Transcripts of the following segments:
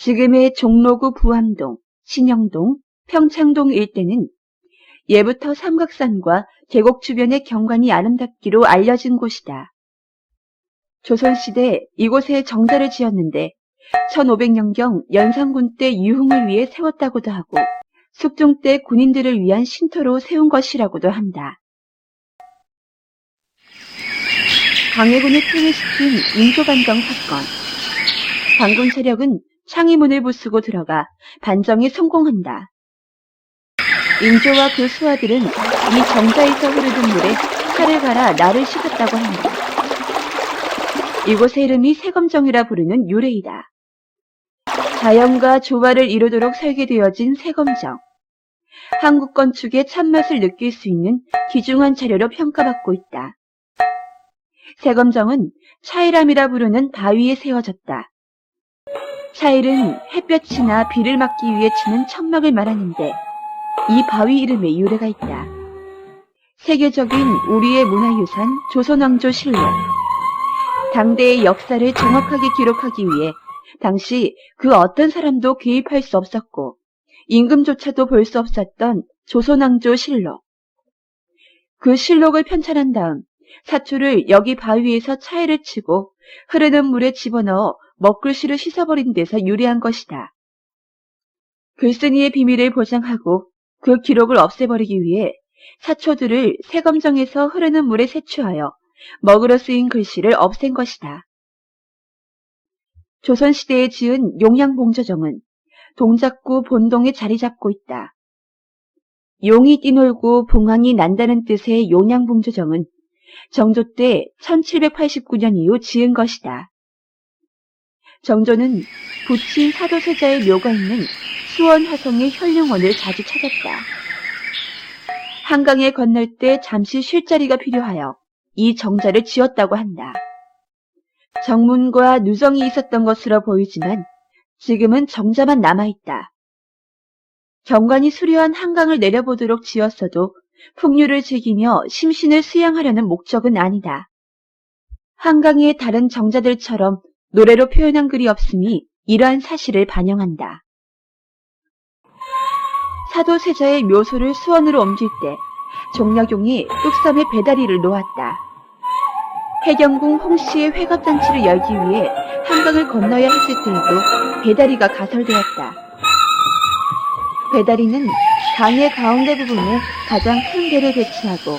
지금의 종로구 부암동, 신영동, 평창동 일대는 예부터 삼각산과 계곡 주변의 경관이 아름답기로 알려진 곳이다. 조선시대 이곳에 정자를 지었는데 1500년경 연산군 때 유흥을 위해 세웠다고도 하고 숙종 때 군인들을 위한 쉼터로 세운 것이라고도 한다. 강해군을 퇴위시킨 인조반정 사건. 반군 세력은 창의문을 부수고 들어가 반정에 성공한다. 인조와 그 수하들은 이 정자에서 흐르는 물에 살을 갈아 날을 씻었다고 한다. 이곳의 이름이 세검정이라 부르는 유래이다. 자연과 조화를 이루도록 설계되어진 세검정. 한국 건축의 참맛을 느낄 수 있는 귀중한 자료로 평가받고 있다. 세검정은 차일암이라 부르는 바위에 세워졌다. 차일은 햇볕이나 비를 막기 위해 치는 천막을 말하는데 이 바위 이름에 유래가 있다. 세계적인 우리의 문화유산 조선왕조 실록. 당대의 역사를 정확하게 기록하기 위해 당시 그 어떤 사람도 개입할 수 없었고 임금조차도 볼 수 없었던 조선왕조 실록. 그 실록을 편찬한 다음 사초를 여기 바위에서 차일을 치고 흐르는 물에 집어넣어 먹글씨로 씻어버린 데서 유래한 것이다. 글쓴이의 비밀을 보장하고 그 기록을 없애버리기 위해 사초들을 세검정에서 흐르는 물에 세추하여 먹으로 쓰인 글씨를 없앤 것이다. 조선시대에 지은 용양봉조정은 동작구 본동에 자리 잡고 있다. 용이 뛰놀고 봉황이 난다는 뜻의 용양봉조정은 정조 때 1789년 이후 지은 것이다. 정조는 부친 사도세자의 묘가 있는 수원 화성의 현룡원을 자주 찾았다. 한강에 건널 때 잠시 쉴 자리가 필요하여 이 정자를 지었다고 한다. 정문과 누정이 있었던 것으로 보이지만 지금은 정자만 남아있다. 경관이 수려한 한강을 내려보도록 지었어도 풍류를 즐기며 심신을 수양하려는 목적은 아니다. 한강의 다른 정자들처럼 노래로 표현한 글이 없음이 이러한 사실을 반영한다. 사도세자의 묘소를 수원으로 옮길 때 종려경이 뚝섬에 배다리를 놓았다. 해경궁 홍씨의 회갑잔치를 열기 위해 한강을 건너야 했을 때에도 배다리가 가설되었다. 배다리는 강의 가운데 부분에 가장 큰 배를 배치하고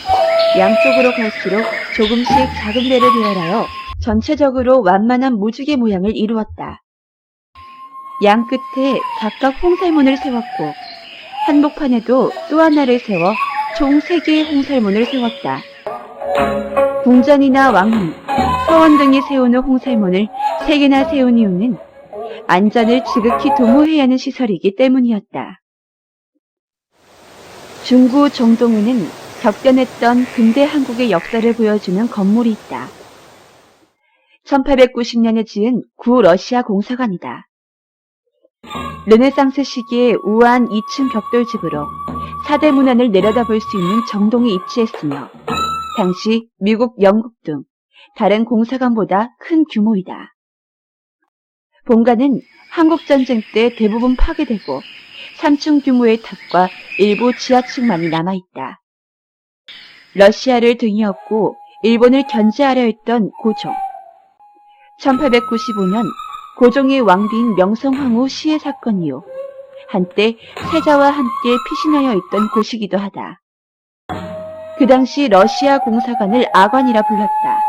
양쪽으로 갈수록 조금씩 작은 배를 배열하여 전체적으로 완만한 무지개 모양을 이루었다. 양 끝에 각각 홍살문을 세웠고 한복판에도 또 하나를 세워 총 3개의 홍살문을 세웠다. 궁전이나 왕릉, 서원 등이 세우는 홍살문을 3개나 세운 이유는 안전을 지극히 도모해야 하는 시설이기 때문이었다. 중구 정동에는 격변했던 근대 한국의 역사를 보여주는 건물이 있다. 1890년에 지은 구 러시아 공사관이다. 르네상스 시기의 우아한 2층 벽돌집으로 사대문안을 내려다볼 수 있는 정동에 위치했으며 당시 미국, 영국 등 다른 공사관보다 큰 규모이다. 본관은 한국전쟁 때 대부분 파괴되고 3층 규모의 탑과 일부 지하층만이 남아있다. 러시아를 등에 업고 일본을 견제하려 했던 고종. 1895년 고종의 왕비인 명성황후 시해 사건 이후 한때 세자와 함께 피신하여 있던 곳이기도 하다. 그 당시 러시아 공사관을 아관이라 불렀다.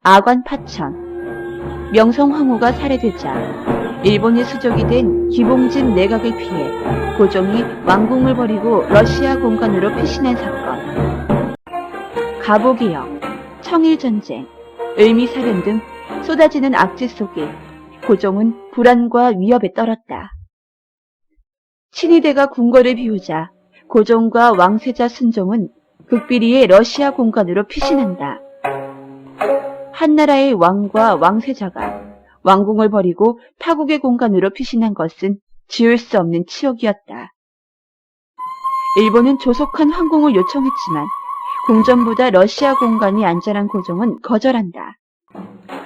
아관 파천. 명성황후가 살해되자 일본의 수족이 된 기봉진 내각을 피해 고종이 왕궁을 버리고 러시아 공관으로 피신한 사건. 가보개혁, 청일전쟁, 을미사변 등 쏟아지는 악재 속에 고종은 불안과 위협에 떨었다. 친위대가 궁궐을 비우자 고종과 왕세자 순종은 극비리의 러시아 공관으로 피신한다. 한나라의 왕과 왕세자가 왕궁을 버리고 타국의 공간으로 피신한 것은 지울 수 없는 치욕이었다. 일본은 조속한 황궁을 요청했지만 궁전보다 러시아 공간이 안전한 고종은 거절한다.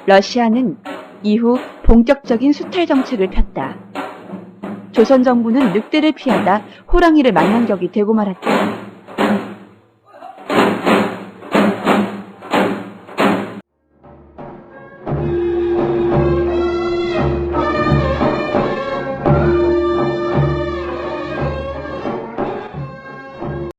러시아는 이후 본격적인 수탈 정책을 폈다. 조선 정부는 늑대를 피하다 호랑이를 만난 격이 되고 말았다.